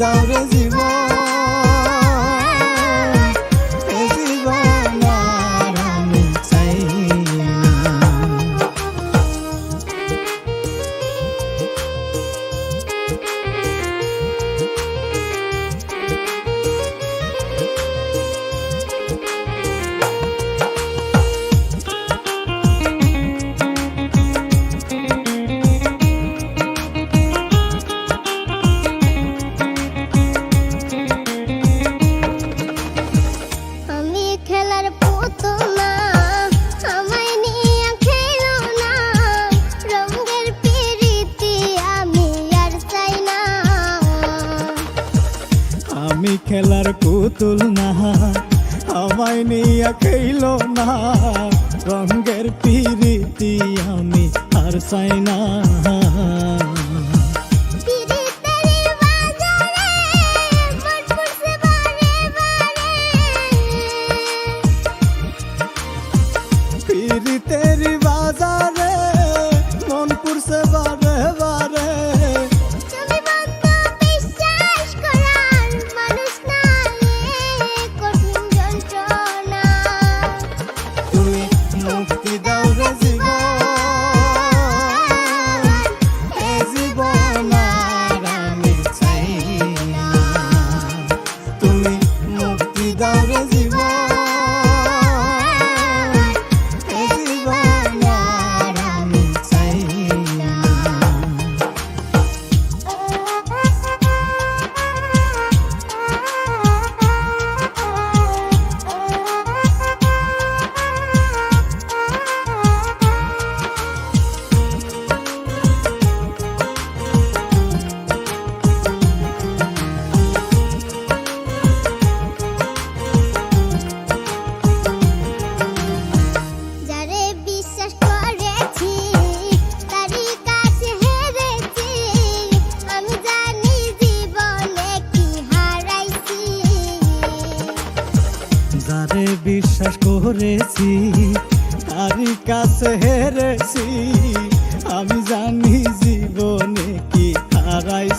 দাও রে জীবন, এ জীবন আর আমি চাই না। আমি খেলার পুতুল না, আমায় নিয়ে খেলো না, রঙের পিরিতি আমি আর চাই না। পিরিতের বাজারে মন পুরছে বারে বারে, মুক্তি দাও রে জীবন, এ জীবন আর আমি চাই না। তুমি মুক্তি দাও রে জীবন, এ জীবন আর আমি চাই না। যারে বিশ্বাস করেছি তারই কাছে হেরেছি, আমি জানি জীবনে কি হারাইছি।